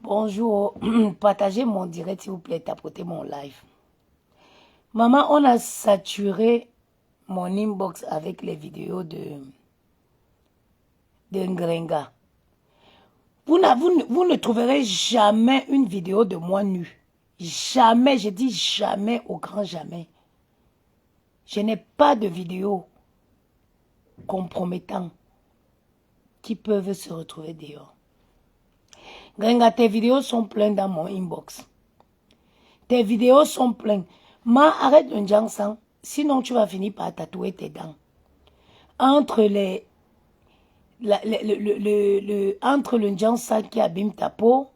Bonjour, partagez mon direct s'il vous plaît, tapotez mon live. Maman, on a saturé mon inbox avec les vidéos de Ngrenga. Vous ne trouverez jamais une vidéo de moi nue. Jamais, je dis jamais au grand jamais. Je n'ai pas de vidéos compromettantes qui peuvent se retrouver dehors. Ngrenga, tes vidéos sont pleines dans mon inbox. Tes vidéos sont pleines. Arrête le Njangsang, sinon tu vas finir par tatouer tes dents. Entre entre le Njangsang qui abîme ta peau,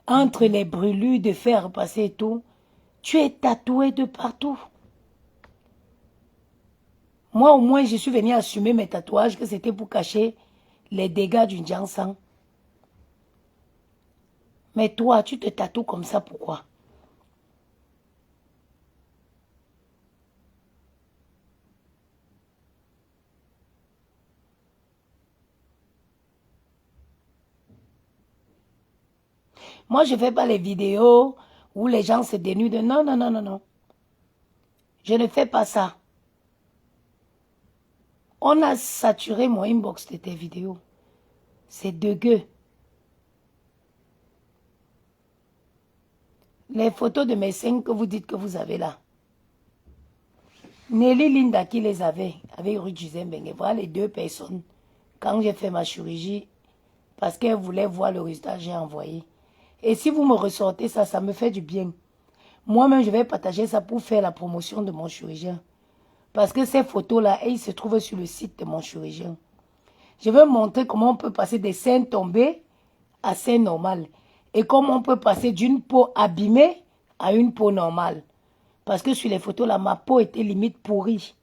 entre les brûlures de fer repasser et tout, tu es tatoué de partout. Moi, au moins, je suis venu assumer mes tatouages, que c'était pour cacher les dégâts du Njangsang. Mais toi, tu te tatoues comme ça, pourquoi? Moi, je ne fais pas les vidéos où les gens se dénudent. Non, non, non, non, non. Je ne fais pas ça. On a saturé mon inbox de tes vidéos. C'est dégueu. Les photos de mes seins que vous dites que vous avez là. Nelly Linda qui les avait, avec Ruth Gizenbengue. Voilà les deux personnes. Quand j'ai fait ma chirurgie, parce qu'elle voulait voir le résultat, j'ai envoyé. Et si vous me ressortez ça, ça me fait du bien. Moi-même, je vais partager ça pour faire la promotion de mon chirurgien. Parce que ces photos-là, elles se trouvent sur le site de mon chirurgien. Je vais montrer comment on peut passer des seins tombés à seins normales. Et comment on peut passer d'une peau abîmée à une peau normale. Parce que sur les photos là, ma peau était limite pourrie.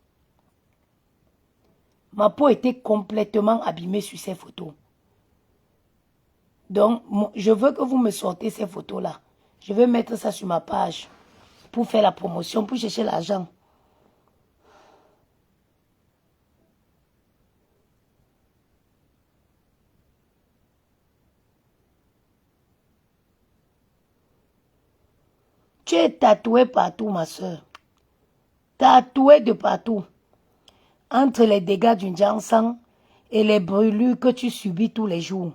Ma peau était complètement abîmée sur ces photos. Donc, je veux que vous me sortez ces photos là. Je vais mettre ça sur ma page pour faire la promotion, pour chercher l'argent. Tu es tatoué partout, ma soeur. Tatoué de partout. Entre les dégâts du Njangsang et les brûlures que tu subis tous les jours.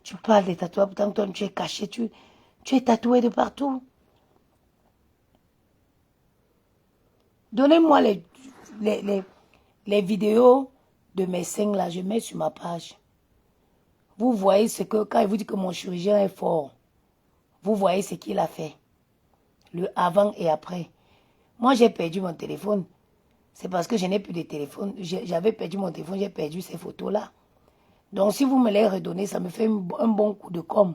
Tu parles de tatouage, pourtant toi tu es caché, tu es tatoué de partout. Donnez-moi les vidéos de mes seins là, je mets sur ma page. Vous voyez ce que, quand il vous dit que mon chirurgien est fort, vous voyez ce qu'il a fait. Le avant et après. Moi, j'ai perdu mon téléphone. C'est parce que je n'ai plus de téléphone. J'avais perdu mon téléphone, j'ai perdu ces photos-là. Donc, si vous me les redonnez, ça me fait un bon coup de com'.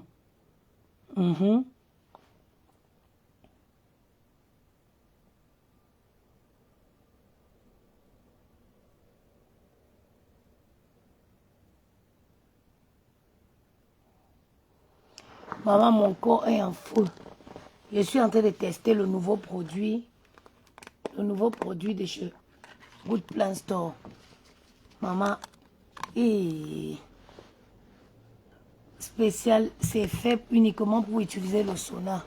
Maman, mon corps est en feu. Je suis en train de tester le nouveau produit. Le nouveau produit de chez Good Plan Store. Maman, et spécial, c'est fait uniquement pour utiliser le sauna.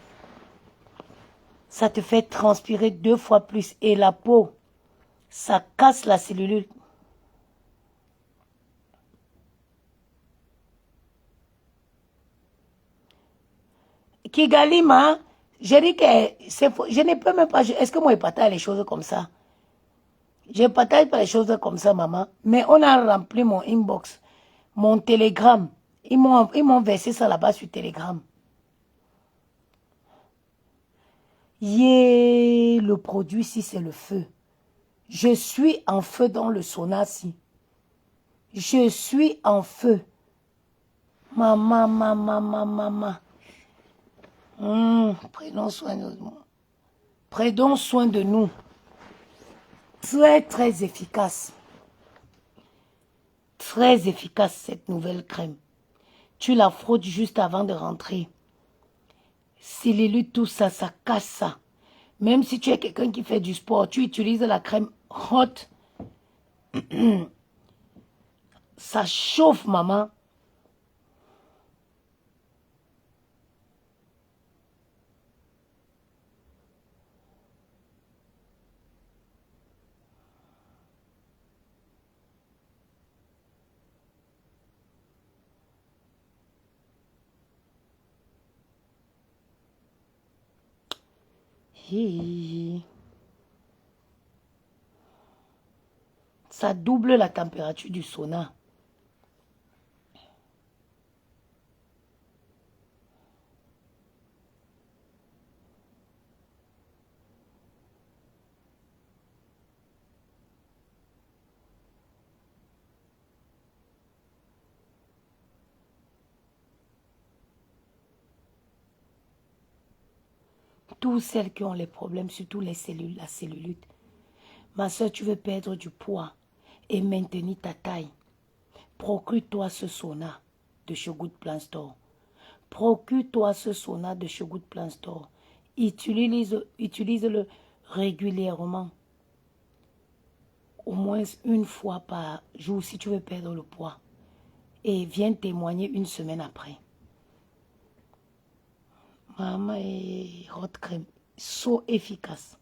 Ça te fait transpirer 2 fois plus. Et la peau, ça casse la cellulite. Kigalima, j'ai dit que c'est faux. Je ne peux même pas. Est-ce que moi, je partage les choses comme ça? Je ne partage pas les choses comme ça, maman. Mais on a rempli mon inbox, mon Telegram. Ils m'ont versé ça là-bas sur Telegram. Yeah, le produit, si c'est le feu. Je suis en feu dans le sauna-ci. Je suis en feu. Maman, maman, maman, maman. Prenons soin de nous. Prenons soin de nous. Très, très efficace. Très efficace, cette nouvelle crème. Tu la frottes juste avant de rentrer. Cellulite, tout ça, ça casse ça. Même si tu es quelqu'un qui fait du sport, tu utilises la crème hot. Ça chauffe, maman. Ça double la température du sauna. Toutes celles qui ont les problèmes, surtout les cellules, la cellulite. Ma soeur, tu veux perdre du poids et maintenir ta taille. Procure-toi ce sauna de chez Good Plan Store. Procure-toi ce sauna de chez Good Plan Store. Utilise-le régulièrement. Au moins une fois par jour si tu veux perdre le poids. Et viens témoigner une semaine après. Maman et hot crème. So efficace.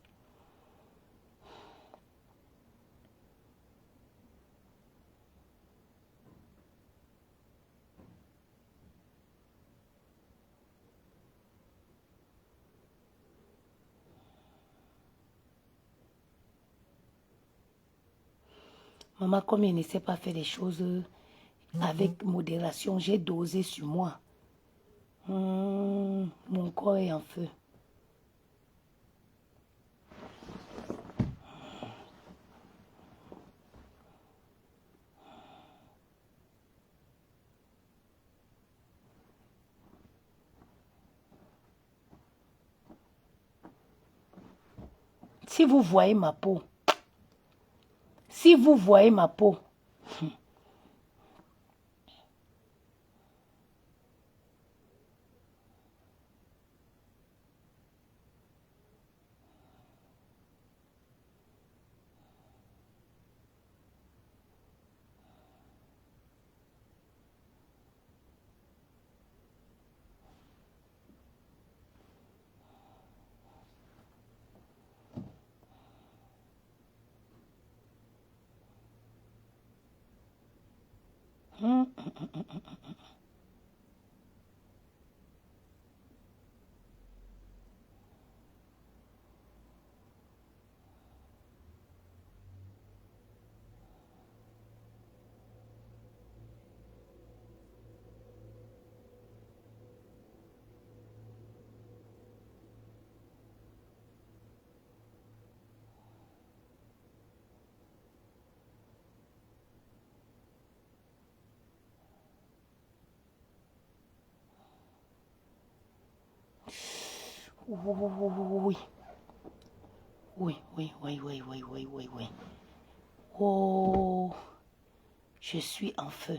Maman, comme elle ne sait pas faire les choses avec modération, j'ai dosé sur moi. Mon corps est en feu. Si vous voyez ma peau, si vous voyez ma peau, oui, oui, oui, oui, oui, oui, oui, oui, oui. Oh, je suis en feu.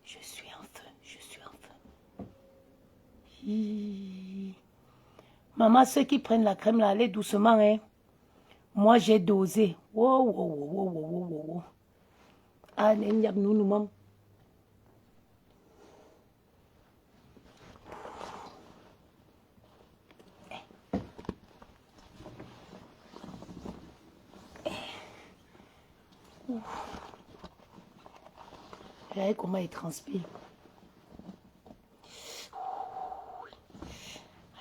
Je suis en feu, je suis en feu. Maman, ceux qui prennent la crème, là, allez doucement, hein. Moi, j'ai dosé. Wow, wow, wow, wow, wow, wow, wow. Ah, nous, nous, maman. Regardez comment il transpire.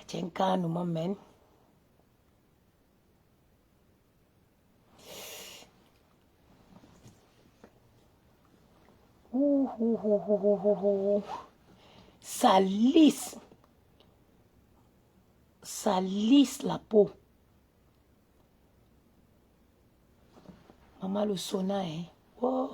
Tiens, quand nous m'emmène. Ça lisse. Ça lisse la peau. Maman, le sauna, hein. Oh.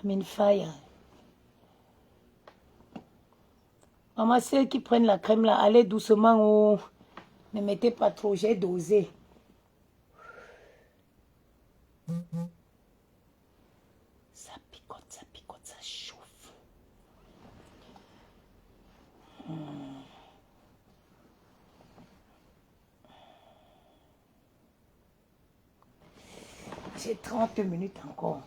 Amin Fire. Maman, ceux qui prennent la crème là, allez doucement ou ne mettez pas trop, j'ai dosé. Ça picote, ça chauffe. J'ai 30 minutes encore.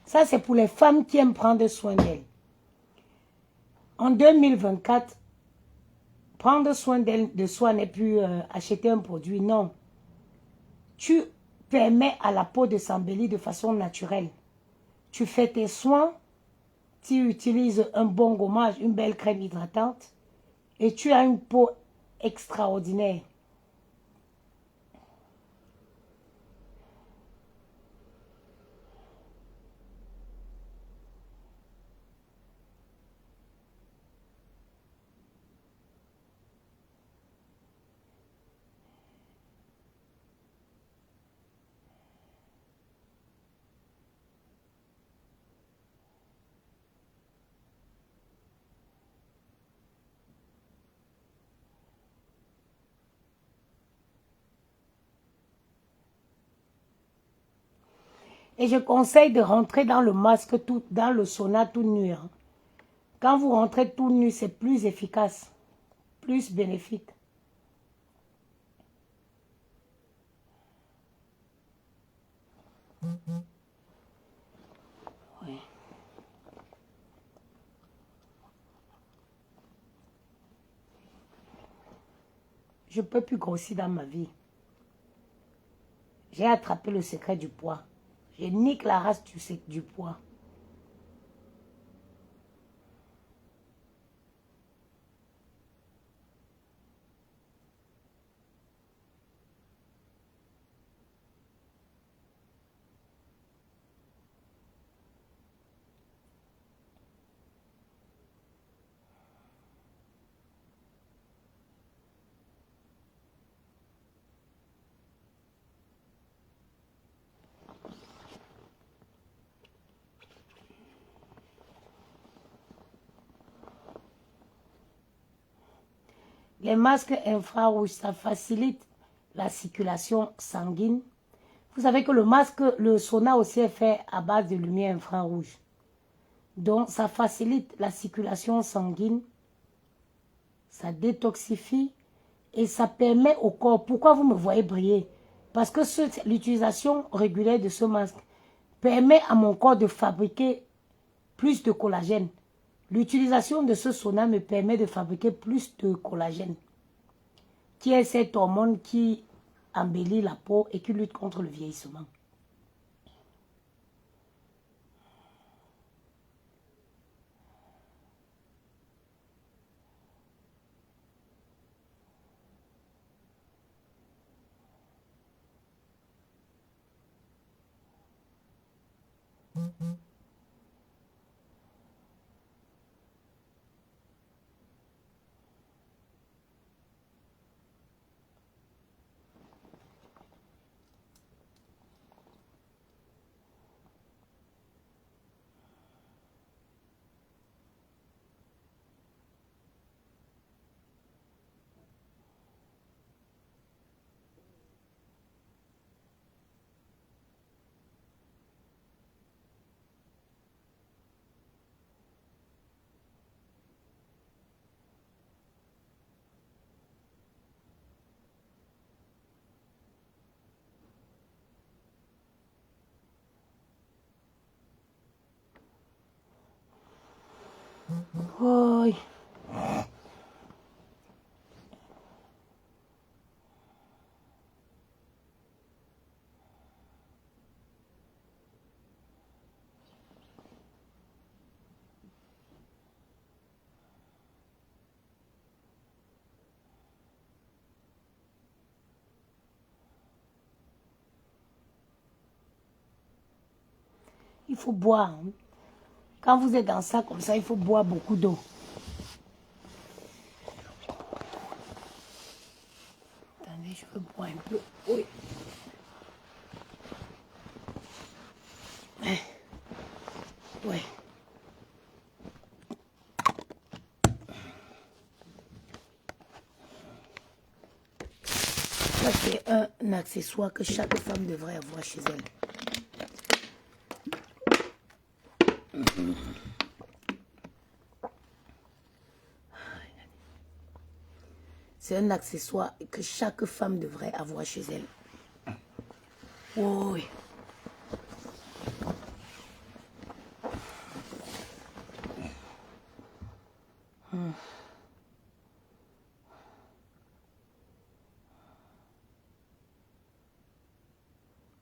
Ça, c'est pour les femmes qui aiment prendre soin d'elles. En 2024, prendre soin de soi n'est plus acheter un produit, non. Tu permets à la peau de s'embellir de façon naturelle. Tu fais tes soins, tu utilises un bon gommage, une belle crème hydratante et tu as une peau extraordinaire. Et je conseille de rentrer dans le masque, dans le sauna tout nu. Hein. Quand vous rentrez tout nu, c'est plus efficace, plus bénéfique. Oui. Je ne peux plus grossir dans ma vie. J'ai attrapé le secret du poids. Je nique la race du poids. Les masques infrarouges, ça facilite la circulation sanguine. Vous savez que le masque, le sauna aussi est fait à base de lumière infrarouge. Donc, ça facilite la circulation sanguine, ça détoxifie et ça permet au corps. Pourquoi vous me voyez briller? Parce que l'utilisation régulière de ce masque permet à mon corps de fabriquer plus de collagène. L'utilisation de ce sauna me permet de fabriquer plus de collagène, qui est cette hormone qui embellit la peau et qui lutte contre le vieillissement. Oh. Il faut boire. Hein. Quand vous êtes dans ça comme ça, il faut boire beaucoup d'eau. Attendez, je veux boire un peu. Oui. Ouais. Ça, c'est un accessoire que chaque femme devrait avoir chez elle. C'est un accessoire que chaque femme devrait avoir chez elle. Oui.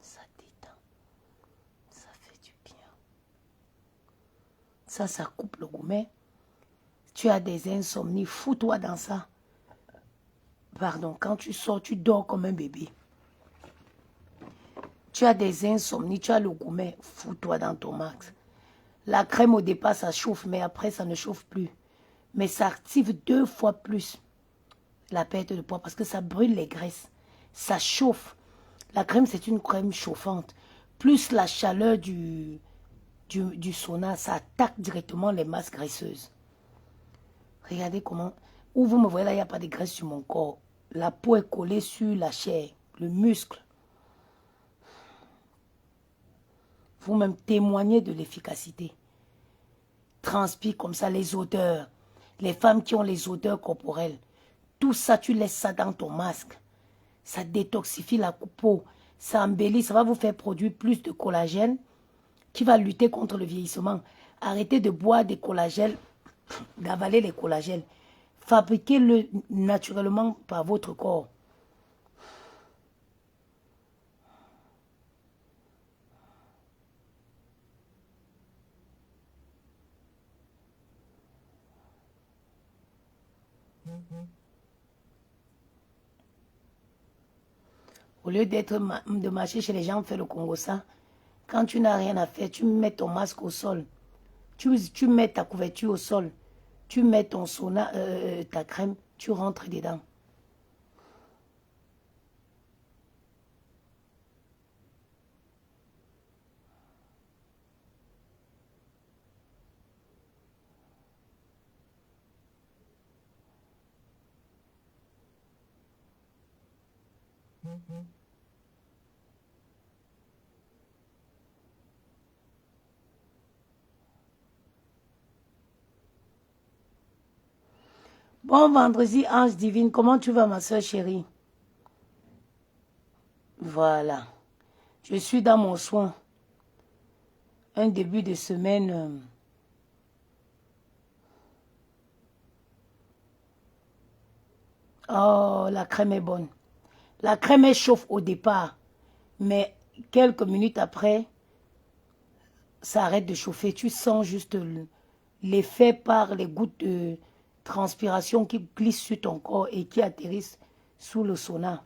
Ça détend. Ça fait du bien. Ça coupe le gourmet. Tu as des insomnies, fous-toi dans ça. Pardon, quand tu sors, tu dors comme un bébé. Tu as des insomnies, tu as le gourmet, fous-toi dans ton max. La crème au départ, ça chauffe, mais après, ça ne chauffe plus. Mais ça active 2 fois plus la perte de poids parce que ça brûle les graisses. Ça chauffe. La crème, c'est une crème chauffante. Plus la chaleur du sauna, ça attaque directement les masses graisseuses. Regardez comment... Où vous me voyez là, il n'y a pas de graisse sur mon corps. La peau est collée sur la chair, le muscle. Vous-même témoignez de l'efficacité. Transpire comme ça les odeurs. Les femmes qui ont les odeurs corporelles. Tout ça, tu laisses ça dans ton masque. Ça détoxifie la peau. Ça embellit, ça va vous faire produire plus de collagène qui va lutter contre le vieillissement. Arrêtez de boire des collagènes, d'avaler les collagènes. Fabriquez-le naturellement par votre corps. Au lieu de marcher chez les gens, faire le Congo ça. Quand tu n'as rien à faire, tu mets ton masque au sol. Tu mets ta couverture au sol. Tu mets ton sauna, ta crème, tu rentres dedans. Bon vendredi, ange divine, comment tu vas ma soeur chérie? Voilà. Je suis dans mon soin. Un début de semaine. Oh, la crème est bonne. La crème est chauffe au départ. Mais quelques minutes après, ça arrête de chauffer. Tu sens juste l'effet par les gouttes de transpiration qui glissent sur ton corps et qui atterrissent sous le sauna.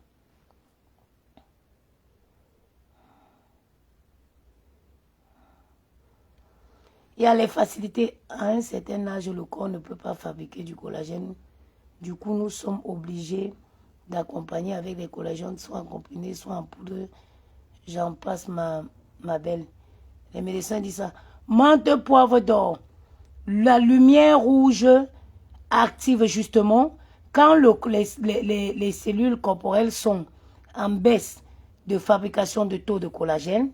Il y a les facilités. À un certain âge, le corps ne peut pas fabriquer du collagène. Du coup, nous sommes obligés d'accompagner avec des collagènes, soit en comprimé, soit en poudre. J'en passe ma belle. Les médecins disent ça. Menthe, poivre d'or. La lumière rouge active justement quand les cellules corporelles sont en baisse de fabrication de taux de collagène.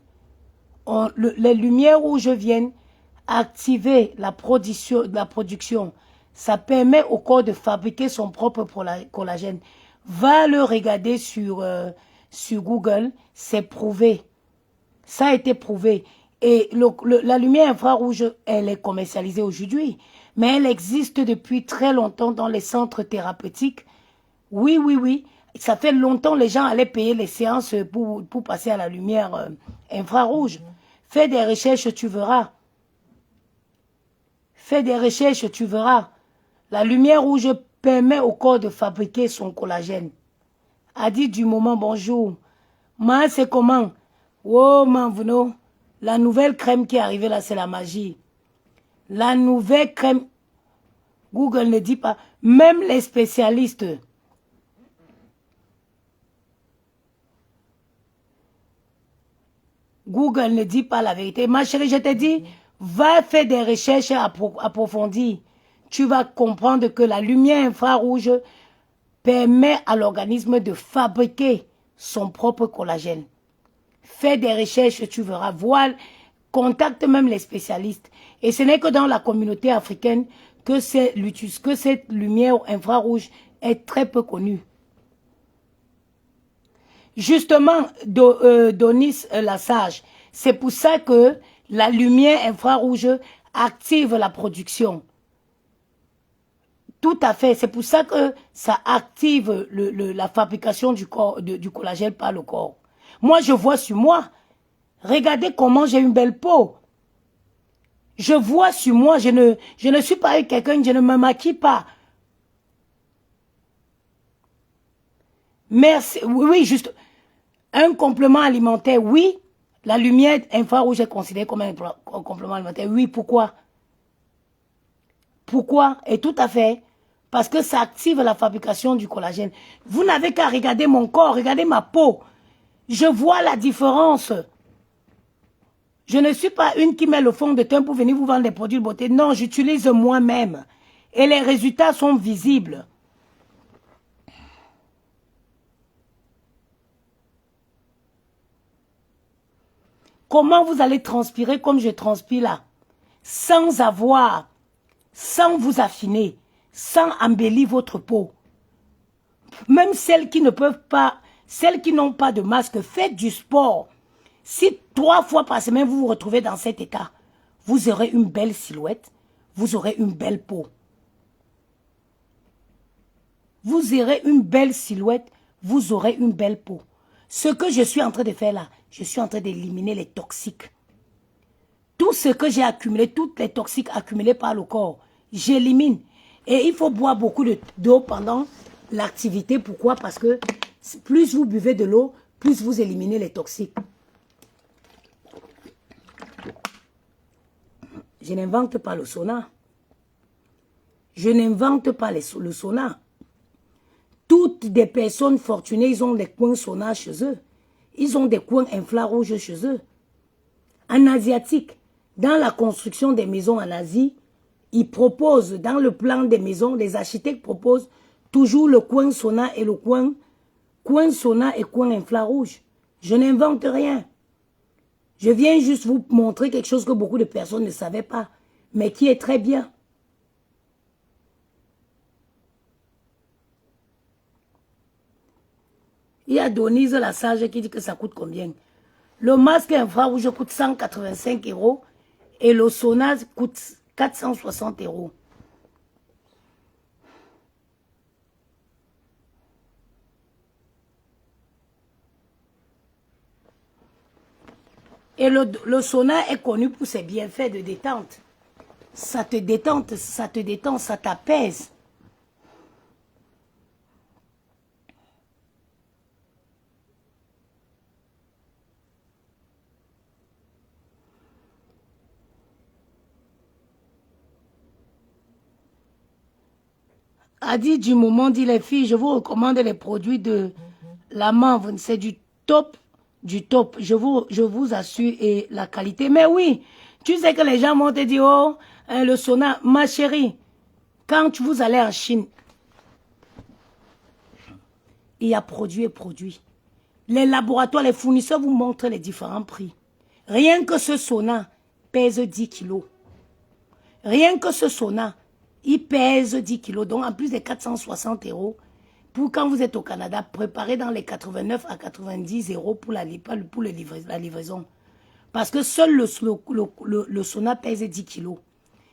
Les lumières rouges viennent activer la production. Ça permet au corps de fabriquer son propre collagène. Va le regarder sur Google, c'est prouvé. Ça a été prouvé. Et la lumière infrarouge, elle est commercialisée aujourd'hui. Mais elle existe depuis très longtemps dans les centres thérapeutiques. Oui, oui, oui. Ça fait longtemps que les gens allaient payer les séances pour passer à la lumière infrarouge. Fais des recherches, tu verras. Fais des recherches, tu verras. La lumière rouge permet au corps de fabriquer son collagène. Adi du moment, bonjour. Moi, c'est comment? Oh, Manvuno. La nouvelle crème qui est arrivée là, c'est la magie. La nouvelle crème, Google ne dit pas, même les spécialistes. Google ne dit pas la vérité. Ma chérie, je te dis, va faire des recherches approfondies. Tu vas comprendre que la lumière infrarouge permet à l'organisme de fabriquer son propre collagène. Fais des recherches, tu verras. Contacte même les spécialistes. Et ce n'est que dans la communauté africaine que cette lumière infrarouge est très peu connue. Justement, Donis Lassage, c'est pour ça que la lumière infrarouge active la production. Tout à fait, c'est pour ça que ça active la fabrication du collagène par le corps. Moi, je vois sur moi. Regardez comment j'ai une belle peau. Je vois sur moi, je ne suis pas quelqu'un, je ne me maquille pas. Merci, oui, juste un complément alimentaire, oui. La lumière infrarouge est considérée comme un complément alimentaire. Oui, pourquoi? Pourquoi? Et tout à fait. Parce que ça active la fabrication du collagène. Vous n'avez qu'à regarder mon corps, regardez ma peau. Je vois la différence. Je ne suis pas une qui met le fond de teint pour venir vous vendre des produits de beauté. Non, j'utilise moi-même. Et les résultats sont visibles. Comment vous allez transpirer comme je transpire là? Sans vous affiner, sans embellir votre peau. Même celles qui ne peuvent pas, celles qui n'ont pas de masque, faites du sport. Si 3 fois par semaine vous vous retrouvez dans cet état, vous aurez une belle silhouette, vous aurez une belle peau. Vous aurez une belle silhouette, vous aurez une belle peau. Ce que je suis en train de faire là, je suis en train d'éliminer les toxiques. Tout ce que j'ai accumulé, toutes les toxiques accumulés par le corps, j'élimine. Et il faut boire beaucoup d'eau pendant l'activité. Pourquoi? Parce que plus vous buvez de l'eau, plus vous éliminez les toxiques. Je n'invente pas le sauna. Je n'invente pas le sauna. Toutes des personnes fortunées, ils ont des coins sauna chez eux. Ils ont des coins infrarouges chez eux. En asiatique, dans la construction des maisons en Asie, ils proposent, dans le plan des maisons, les architectes proposent toujours le coin sauna et le coin sauna et coin infrarouge. Je n'invente rien. Je viens juste vous montrer quelque chose que beaucoup de personnes ne savaient pas, mais qui est très bien. Il y a Denise la sage qui dit que ça coûte combien? Le masque infrarouge coûte 185 € et le sauna coûte 460 €. Et le sauna est connu pour ses bienfaits de détente. Ça te détend, ça t'apaise. A dit du moment, dit les filles, je vous recommande les produits de la Manve. C'est du top, je vous assure, et la qualité. Mais oui, tu sais que les gens vont te dire, oh, le sauna, ma chérie, quand vous allez en Chine, il y a produit et produit. Les laboratoires, les fournisseurs vous montrent les différents prix. Rien que ce sauna pèse 10 kilos. Rien que ce sauna, il pèse 10 kilos, donc en plus des 460 €, pour quand vous êtes au Canada, préparez dans les 89 à 90 € pour la livraison. Parce que seul le sauna pèse 10 kilos.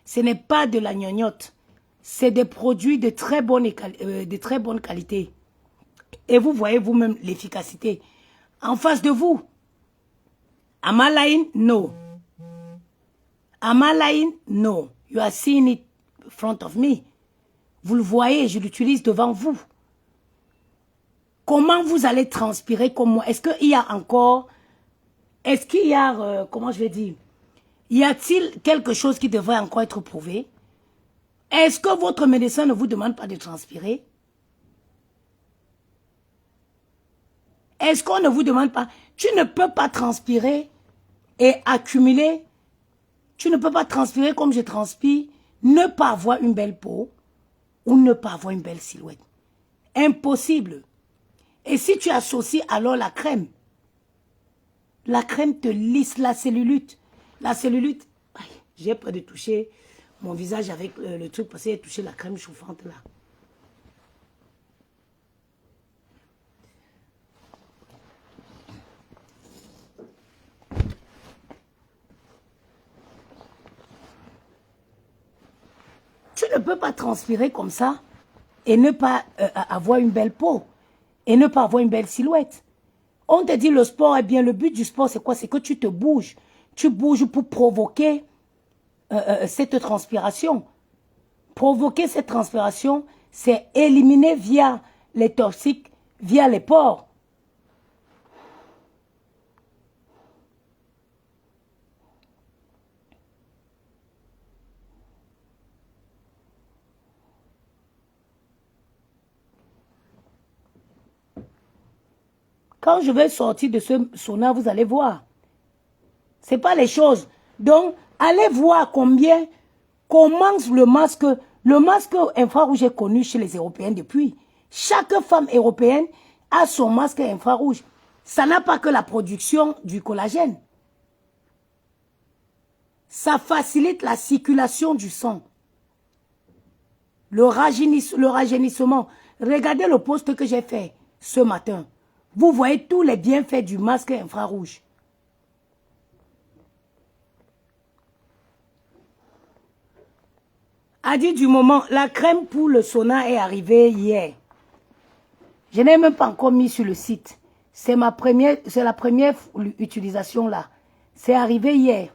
Ce n'est pas de la gnognotte. C'est des produits de très bonne qualité. Et vous voyez vous-même l'efficacité. En face de vous, am I lying? No. Am I lying? No. You are seeing it in front of me. Vous le voyez, je l'utilise devant vous. Comment vous allez transpirer comme moi? Est-ce qu'il y a encore est-ce qu'il y a, comment je vais dire, y a-t-il quelque chose qui devrait encore être prouvé? Est-ce que votre médecin ne vous demande pas de transpirer? Est-ce qu'on ne vous demande pas? Tu ne peux pas transpirer et accumuler. Tu ne peux pas transpirer comme je transpire, ne pas avoir une belle peau ou ne pas avoir une belle silhouette. Impossible. Et si tu associes alors la crème te lisse la cellulite. La cellulite, j'ai peur de toucher mon visage avec le truc parce que j'ai touché la crème chauffante là. Tu ne peux pas transpirer comme ça et ne pas avoir une belle peau et ne pas avoir une belle silhouette. On te dit le sport est bien. Le but du sport, c'est quoi? C'est que tu te bouges. Tu bouges pour provoquer cette transpiration. Provoquer cette transpiration, c'est éliminer via les toxiques, via les pores. Quand je vais sortir de ce sauna, vous allez voir. Ce n'est pas les choses. Donc, allez voir comment le masque infrarouge est connu chez les Européens depuis. Chaque femme européenne a son masque infrarouge. Ça n'a pas que la production du collagène. Ça facilite la circulation du sang. Le rajeunissement. Regardez le post que j'ai fait ce matin. Vous voyez tous les bienfaits du masque infrarouge. A dit du moment, la crème pour le sauna est arrivée hier. Je n'ai même pas encore mis sur le site. C'est la première utilisation là. C'est arrivé hier.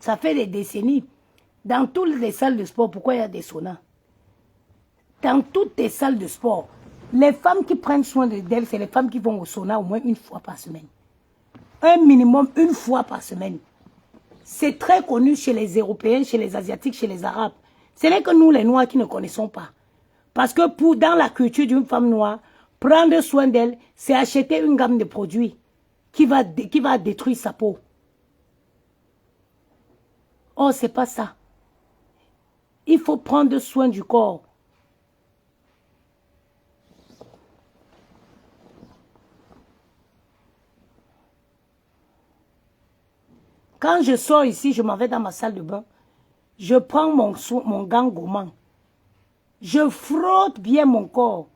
Ça fait des décennies. Dans toutes les salles de sport, pourquoi il y a des saunas? Dans toutes les salles de sport, les femmes qui prennent soin d'elles, c'est les femmes qui vont au sauna au moins une fois par semaine. Un minimum une fois par semaine. C'est très connu chez les Européens, chez les Asiatiques, chez les Arabes. Ce n'est que nous, les Noirs, qui ne connaissons pas. Parce que dans la culture d'une femme noire, prendre soin d'elle, c'est acheter une gamme de produits qui va détruire sa peau. Oh, c'est pas ça. Il faut prendre soin du corps. Quand je sors ici, je m'en vais dans ma salle de bain. Je prends mon gant gourmand. Je frotte bien mon corps.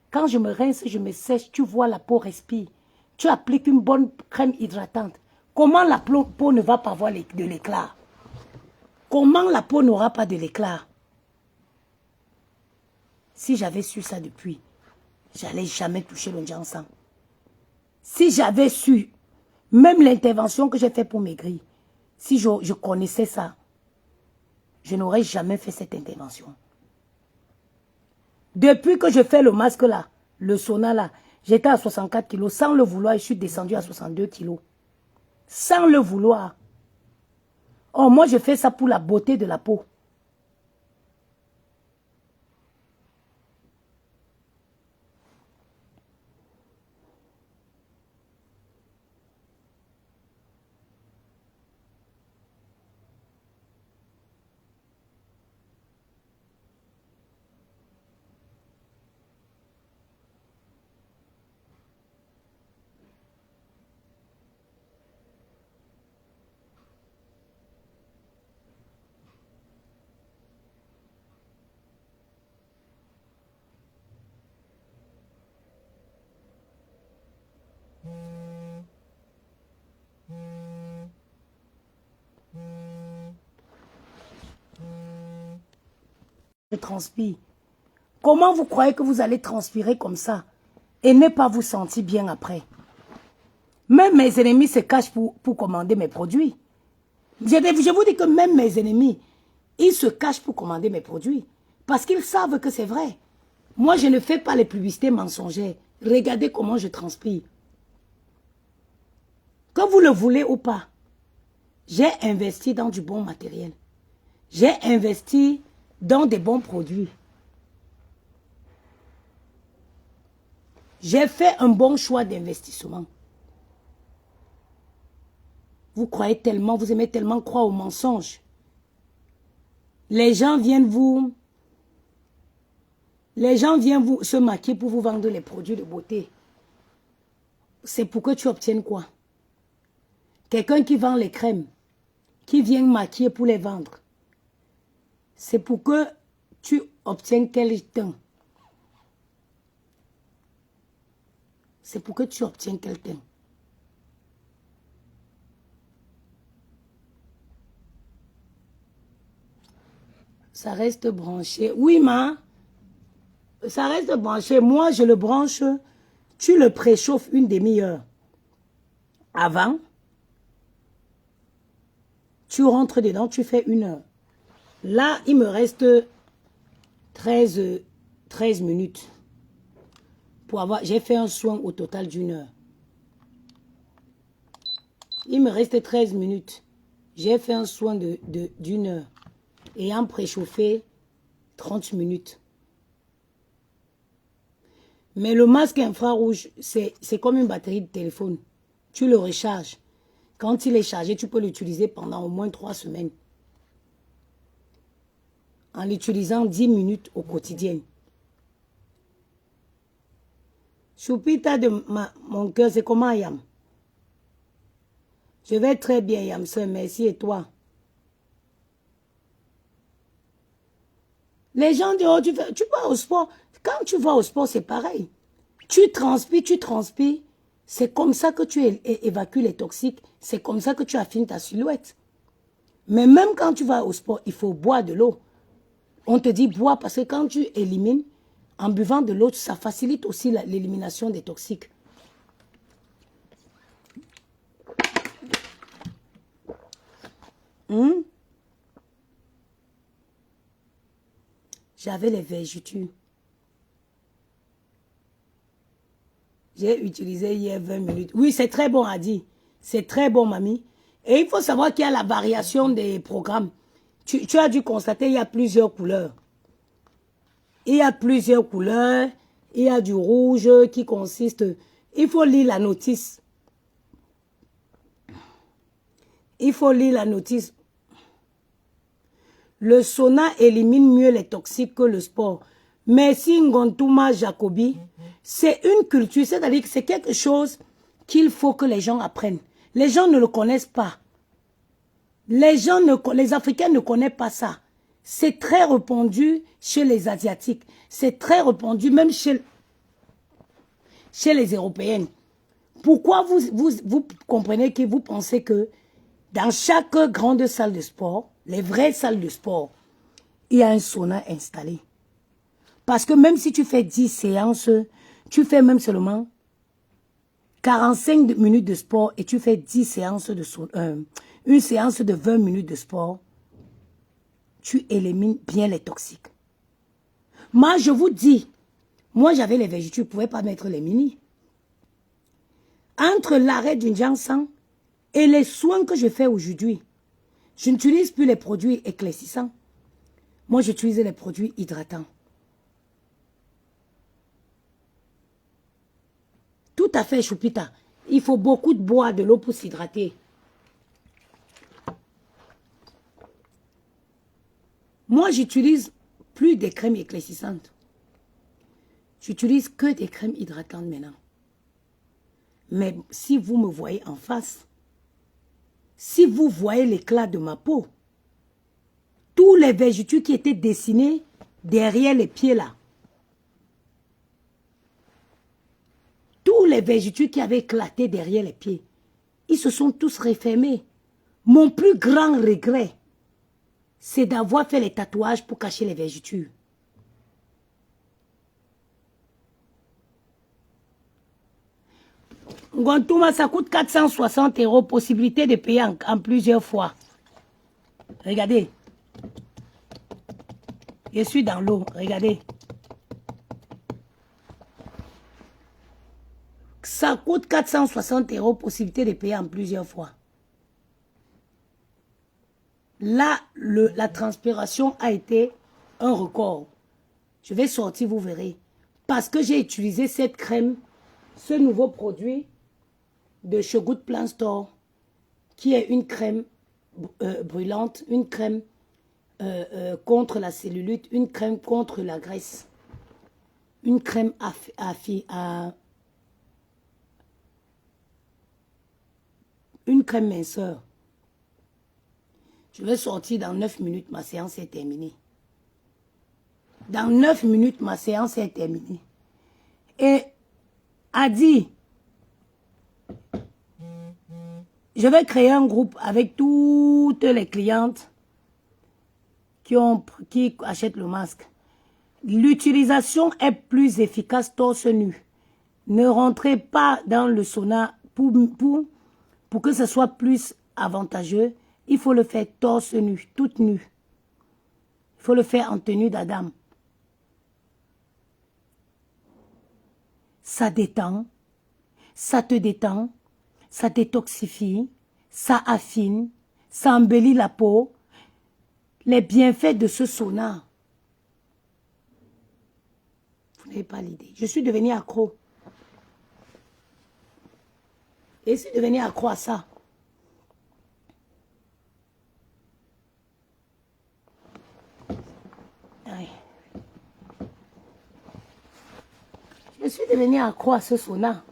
Quand je me rince, je me sèche, tu vois la peau respire. Tu appliques une bonne crème hydratante. Comment la peau ne va pas avoir de l'éclat? Comment la peau n'aura pas de l'éclat? Si j'avais su ça depuis, j'allais jamais toucher le Jansan. Si j'avais su, même l'intervention que j'ai faite pour maigrir, si je connaissais ça, je n'aurais jamais fait cette intervention. Depuis que je fais le masque là, le sauna là, j'étais à 64 kilos. Sans le vouloir, je suis descendu à 62 kilos. Sans le vouloir. Oh, moi, je fais ça pour la beauté de la peau. Je transpire. Comment vous croyez que vous allez transpirer comme ça et ne pas vous sentir bien après? Même mes ennemis se cachent pour commander mes produits. Je vous dis que même mes ennemis, ils se cachent pour commander mes produits. Parce qu'ils savent que c'est vrai. Moi, je ne fais pas les publicités mensongères. Regardez comment je transpire. Que vous le voulez ou pas, j'ai investi dans du bon matériel. J'ai investi dans des bons produits. J'ai fait un bon choix d'investissement. Vous croyez tellement, vous aimez tellement croire aux mensonges. Les gens viennent vous se maquiller pour vous vendre les produits de beauté. C'est pour que tu obtiennes quoi? Quelqu'un qui vend les crèmes, qui vient maquiller pour les vendre. C'est pour que tu obtiennes quel teint? C'est pour que tu obtiennes quel teint? Ça reste branché. Oui, ma. Ça reste branché. Moi, je le branche. Tu le préchauffes une demi-heure. Avant. Tu rentres dedans, tu fais 1 heure. Là, il me reste 13 minutes. J'ai fait un soin au total d'1 heure. Il me reste 13 minutes. J'ai fait un soin d'1 heure. Ayant préchauffé 30 minutes. Mais le masque infrarouge, c'est comme une batterie de téléphone. Tu le recharges. Quand il est chargé, tu peux l'utiliser pendant au moins 3 semaines. En l'utilisant 10 minutes au quotidien. Choupita de mon cœur, c'est comment, Yam? Je vais très bien, Yam, sœur, merci, et toi? Les gens disent, oh, tu vas au sport. Quand tu vas au sport, c'est pareil. Tu transpires. C'est comme ça que tu évacues les toxiques. C'est comme ça que tu affines ta silhouette. Mais même quand tu vas au sport, il faut boire de l'eau. On te dit bois parce que quand tu élimines, en buvant de l'eau, ça facilite aussi l'élimination des toxiques. J'avais les vergetures. J'ai utilisé hier 20 minutes. Oui, c'est très bon, Adi. C'est très bon, mamie. Et il faut savoir qu'il y a la variation des programmes. Tu as dû constater, il y a plusieurs couleurs. Il y a plusieurs couleurs. Il y a du rouge qui consiste... Il faut lire la notice. Il faut lire la notice. Le sauna élimine mieux les toxiques que le sport. Merci Ngontuma Jacobi. C'est une culture, c'est-à-dire que c'est quelque chose qu'il faut que les gens apprennent. Les gens ne le connaissent pas. Les Africains ne connaissent pas ça. C'est très répandu chez les Asiatiques. C'est très répandu même chez les Européennes. Pourquoi vous comprenez que vous pensez que dans chaque grande salle de sport, les vraies salles de sport, il y a un sauna installé. Parce que même si tu fais 10 séances, tu fais même seulement 45 minutes de sport et tu fais 10 séances de une séance de 20 minutes de sport, tu élimines bien les toxiques. Moi, je vous dis, moi j'avais les vergetures, je ne pouvais pas mettre les mini. Entre l'arrêt du Jansan et les soins que je fais aujourd'hui, je n'utilise plus les produits éclaircissants. Moi, j'utilise les produits hydratants. Tout à fait, Choupita. Il faut beaucoup de boire de l'eau pour s'hydrater. Moi, j'utilise plus des crèmes éclaircissantes. J'utilise que des crèmes hydratantes maintenant. Mais si vous me voyez en face, si vous voyez l'éclat de ma peau, tous les vergetures qui étaient dessinés derrière les pieds là, tous les vergetures qui avaient éclaté derrière les pieds, ils se sont tous refermés. Mon plus grand regret, c'est d'avoir fait les tatouages pour cacher les vergetures. Ngontuma, ça coûte 460 €. Possibilité de payer en plusieurs fois. Regardez. Je suis dans l'eau. Regardez. Ça coûte 460 €. Possibilité de payer en plusieurs fois. Là, la transpiration a été un record. Je vais sortir, vous verrez. Parce que j'ai utilisé cette crème, ce nouveau produit de chez Good Plant Store, qui est une crème brûlante, une crème contre la cellulite, une crème contre la graisse, une crème une crème minceur. Je vais sortir dans 9 minutes, ma séance est terminée. Dans 9 minutes, ma séance est terminée. Et a dit, je vais créer un groupe avec toutes les clientes qui achètent le masque. L'utilisation est plus efficace torse nu. Ne rentrez pas dans le sauna pour que ce soit plus avantageux. Il faut le faire torse nu, toute nue. Il faut le faire en tenue d'Adam. Ça détend, ça te détend, ça détoxifie, ça affine, ça embellit la peau. Les bienfaits de ce sauna, vous n'avez pas l'idée. Je suis devenue accro. Et je suis devenue accro à ça. Ouais. Je suis devenue accro à ce sauna.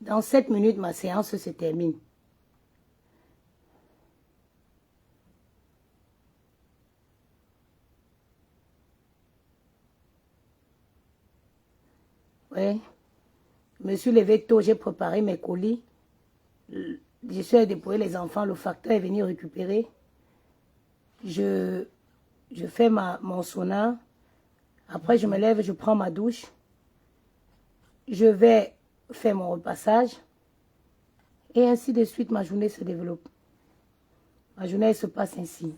Dans 7 minutes, ma séance se termine. Oui. Je me suis levée tôt, j'ai préparé mes colis. Je suis allée déployer les enfants, le facteur est venu récupérer. Je fais mon sauna. Après, je me lève, je prends ma douche. Je vais faire mon repassage. Et ainsi de suite, ma journée se développe. Ma journée se passe ainsi.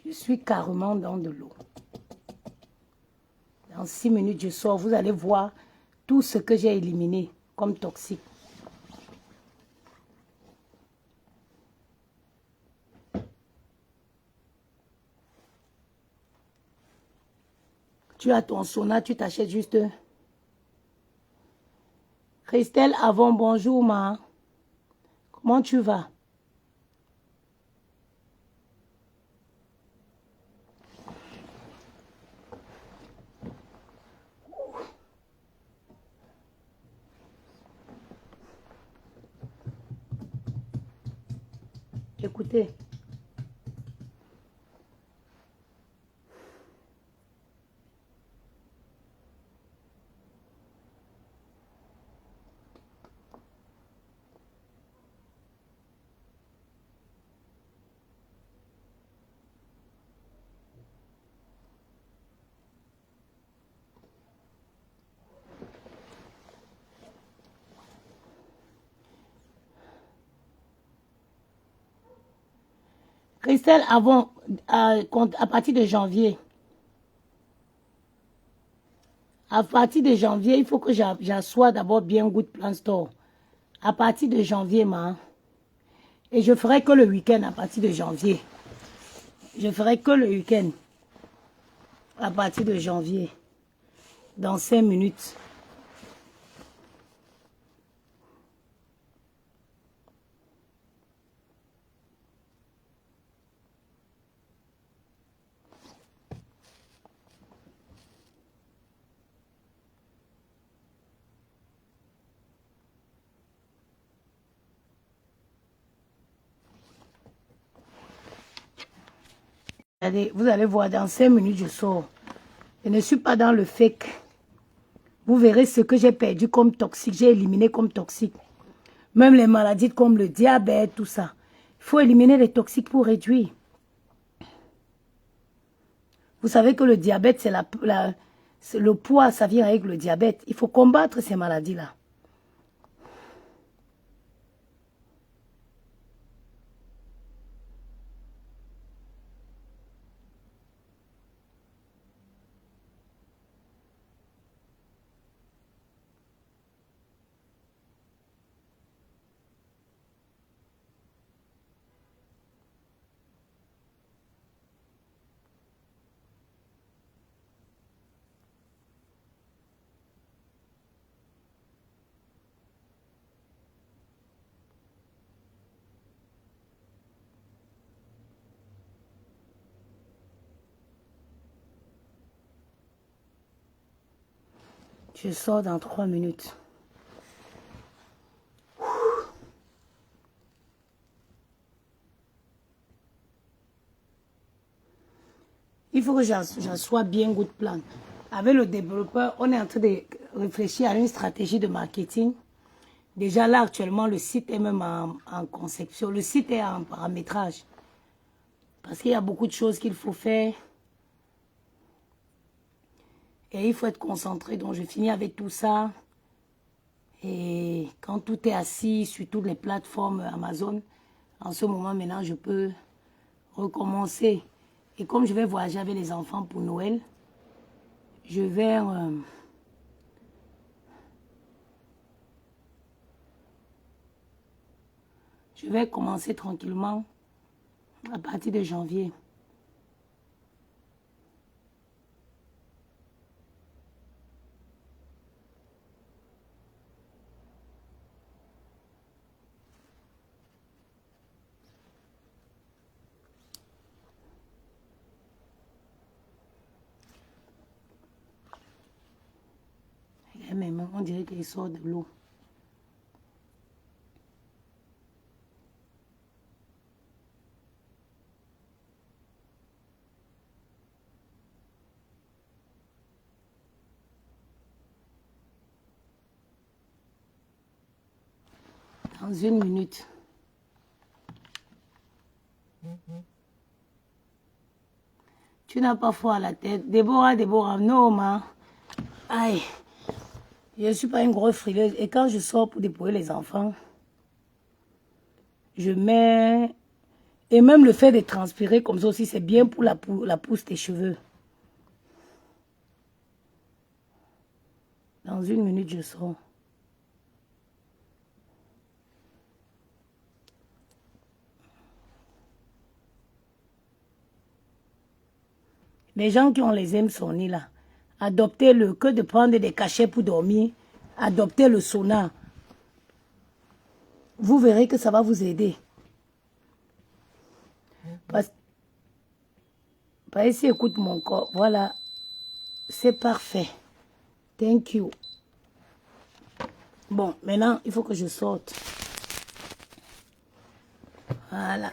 Je suis carrément dans de l'eau. Dans 6 minutes, je sors. Vous allez voir tout ce que j'ai éliminé comme toxique. Tu as ton sauna, tu t'achètes juste. Christelle Avon, bonjour ma. Comment tu vas? Écoutez. Christelle, avant, à partir de janvier, il faut que j'assoie d'abord bien Good Plan Store. À partir de janvier, et je ferai que le week-end à partir de janvier. Je ferai que le week-end à partir de janvier. Dans 5 minutes. Allez, vous allez voir, dans 5 minutes, je sors. Je ne suis pas dans le fake. Vous verrez ce que j'ai perdu comme toxique, j'ai éliminé comme toxique. Même les maladies comme le diabète, tout ça. Il faut éliminer les toxiques pour réduire. Vous savez que le diabète, c'est le poids, ça vient avec le diabète. Il faut combattre ces maladies-là. Je sors dans 3 minutes. Il faut que j'assoie bien Good Plan. Avec le développeur, on est en train de réfléchir à une stratégie de marketing. Déjà là, actuellement, le site est même en conception. Le site est en paramétrage. Parce qu'il y a beaucoup de choses qu'il faut faire. Et il faut être concentré. Donc, je finis avec tout ça. Et quand tout est assis sur toutes les plateformes Amazon, en ce moment, maintenant, je peux recommencer. Et comme je vais voyager avec les enfants pour Noël, je vais commencer tranquillement à partir de janvier. Et même, on dirait qu'il sort de l'eau. Dans 1 minute. Tu n'as pas froid à la tête. Déborah, non, ma. Aïe. Je ne suis pas une grosse frileuse. Et quand je sors pour déployer les enfants, je mets... Et même le fait de transpirer comme ça aussi, c'est bien pour la pousse des cheveux. Dans 1 minute, je sors. Les gens qui ont les aimes sonner là, adoptez-le, que de prendre des cachets pour dormir, adoptez le sauna. Vous verrez que ça va vous aider. Parce que écoute mon corps, voilà, c'est parfait. Thank you. Bon, maintenant, il faut que je sorte. Voilà.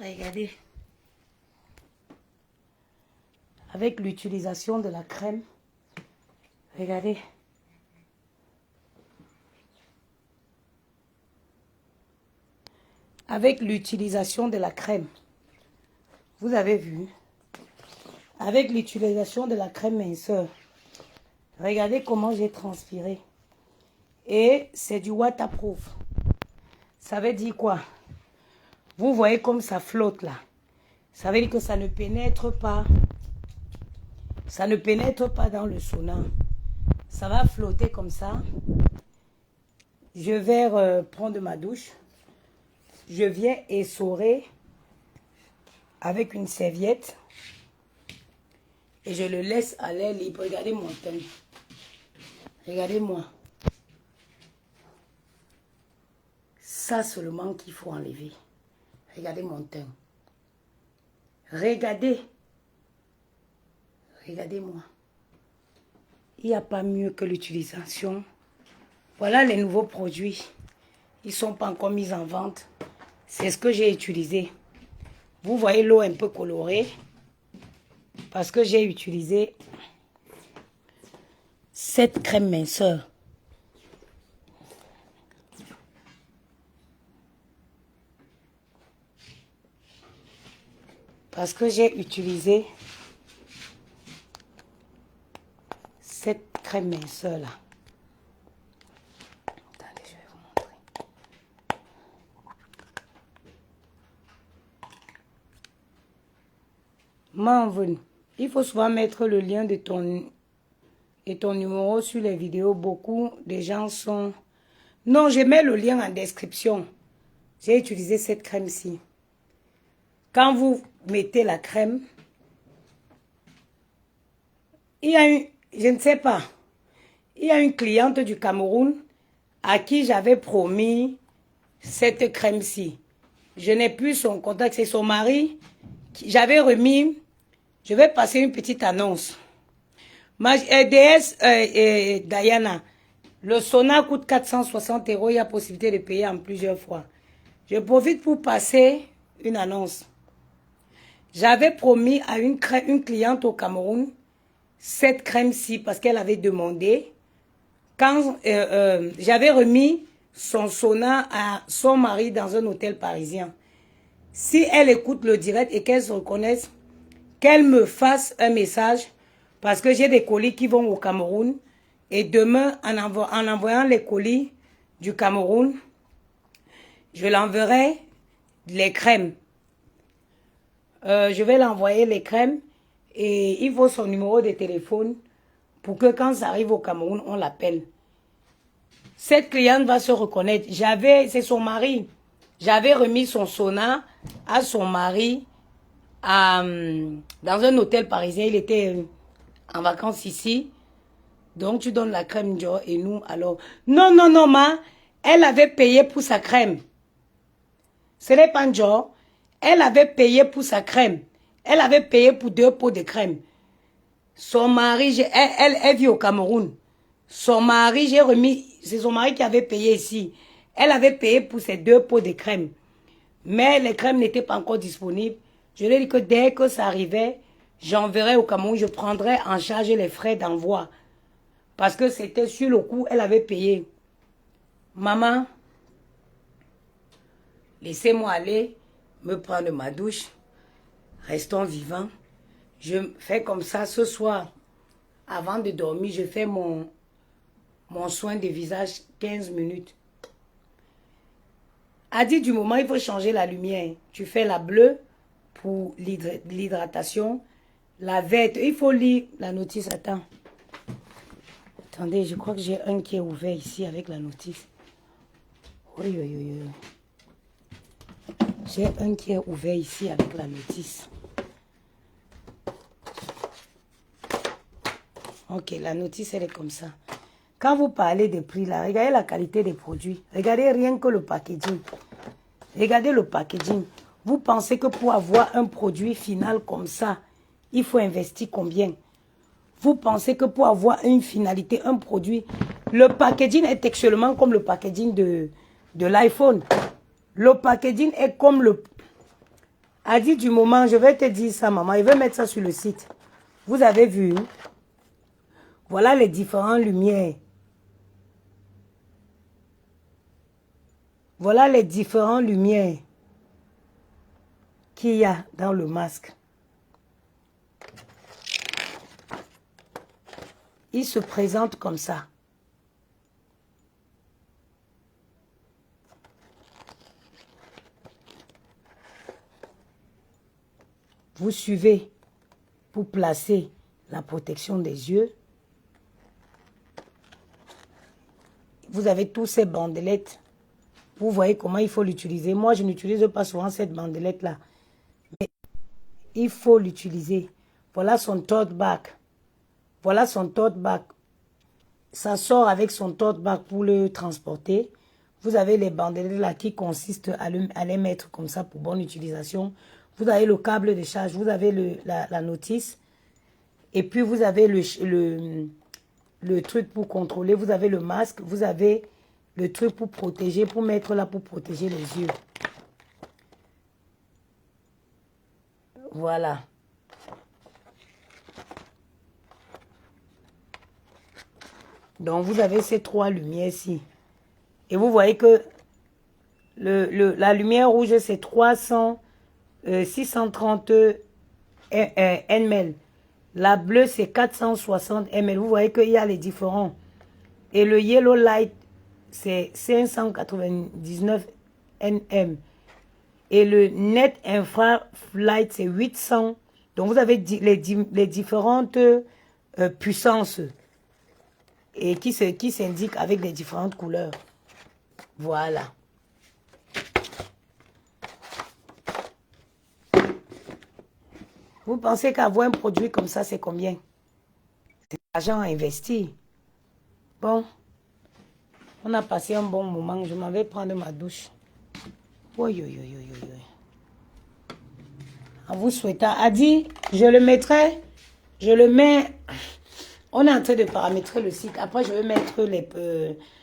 Regardez. avec l'utilisation de la crème. Regardez. Avec l'utilisation de la crème. Vous avez vu? Avec l'utilisation de la crème minceur. Regardez comment j'ai transpiré. Et c'est du waterproof. Ça veut dire quoi? Vous voyez comme ça flotte là. Ça veut dire que ça ne pénètre pas. Ça ne pénètre pas dans le sauna. Ça va flotter comme ça. Je vais prendre ma douche. Je viens essorer avec une serviette. Et je le laisse à l'air libre. Regardez mon teint. Regardez-moi. Ça seulement qu'il faut enlever. Regardez mon teint. Regardez. Regardez-moi. Il n'y a pas mieux que l'utilisation. Voilà les nouveaux produits. Ils ne sont pas encore mis en vente. C'est ce que j'ai utilisé. Vous voyez l'eau un peu colorée. Parce que j'ai utilisé cette crème minceur. Parce que j'ai utilisé cette crème minceur là. Attendez, je vais vous montrer. Il faut souvent mettre le lien de ton numéro sur les vidéos. Beaucoup de gens sont... Non, je mets le lien en description. J'ai utilisé cette crème-ci. Quand vous mettez la crème, il y a une... Je ne sais pas. Il y a une cliente du Cameroun à qui j'avais promis cette crème-ci. Je n'ai plus son contact. C'est son mari. J'avais remis... Je vais passer une petite annonce. Ma déesse Diana, le sauna coûte 460 €. Il y a possibilité de payer en plusieurs fois. Je profite pour passer une annonce. J'avais promis à une cliente au Cameroun cette crème-ci parce qu'elle avait demandé. Quand j'avais remis son sauna à son mari dans un hôtel parisien. Si elle écoute le direct et qu'elle se reconnaisse, qu'elle me fasse un message parce que j'ai des colis qui vont au Cameroun et demain, en envoyant les colis du Cameroun, je l'enverrai les crèmes. Je vais l'envoyer les crèmes et il faut son numéro de téléphone pour que quand ça arrive au Cameroun, on l'appelle. Cette cliente va se reconnaître. C'est son mari. J'avais remis son sauna à son mari dans un hôtel parisien. Il était en vacances ici. Donc, tu donnes la crème Dior et nous, alors... Non, non, non, ma. Elle avait payé pour sa crème. Ce n'est pas Dior. Elle avait payé pour sa crème. Elle avait payé pour 2 pots de crème. Son mari, elle vit au Cameroun. Son mari, j'ai remis... C'est son mari qui avait payé ici. Elle avait payé pour ces 2 pots de crème. Mais les crèmes n'étaient pas encore disponibles. Je lui ai dit que dès que ça arrivait, j'enverrai au Cameroun, je prendrai en charge les frais d'envoi. Parce que c'était sur le coup, elle avait payé. Maman, laissez-moi aller, me prendre ma douche. Restons vivants. Je fais comme ça ce soir. Avant de dormir, je fais mon soin de visage 15 minutes. A dit du moment, il faut changer la lumière. Tu fais la bleue pour l'hydratation. La verte, il faut lire la notice. Attends. Attendez, je crois que j'ai un qui est ouvert ici avec la notice. Oui, oui, oui, oui. J'ai un qui est ouvert ici avec la notice. Ok, la notice, elle est comme ça. Quand vous parlez des prix là, regardez la qualité des produits. Regardez rien que le packaging. Regardez le packaging. Vous pensez que pour avoir un produit final comme ça, il faut investir combien? Vous pensez que pour avoir une finalité, un produit, le packaging est actuellement comme le packaging de l'iPhone. Le packaging est comme le... A dit du moment, je vais te dire ça maman, je vais mettre ça sur le site. Vous avez vu? Voilà les différentes lumières. Voilà les différentes lumières qu'il y a dans le masque. Il se présente comme ça. Vous suivez pour placer la protection des yeux. Vous avez tous ces bandelettes. Vous voyez comment il faut l'utiliser. Moi, je n'utilise pas souvent cette bandelette-là. Mais il faut l'utiliser. Voilà son tote bag. Voilà son tote bag. Ça sort avec son tote bag pour le transporter. Vous avez les bandelettes là qui consistent à les mettre comme ça pour bonne utilisation. Vous avez le câble de charge. Vous avez la notice. Et puis vous avez le truc pour contrôler. Vous avez le masque. Vous avez le truc pour protéger. Pour mettre là pour protéger les yeux. Voilà. Donc, vous avez ces trois lumières-ci. Et vous voyez que la lumière rouge, c'est 630 nml. La bleue, c'est 460 ml. Vous voyez qu'il y a les différents. Et le yellow light, c'est 599 nm. Et le net infra light, c'est 800. Donc, vous avez les différentes puissances. Et qui s'indique avec les différentes couleurs. Voilà. Vous pensez qu'avoir un produit comme ça, c'est combien? C'est l'argent à investir. Bon. On a passé un bon moment. Je m'en vais prendre ma douche. Oui. En vous souhaitant. Adi, je le mettrai. Je le mets... On est en train de paramétrer le site. Après, je vais mettre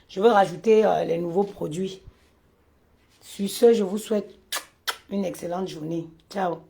je vais rajouter les nouveaux produits. Sur ce, je vous souhaite une excellente journée. Ciao.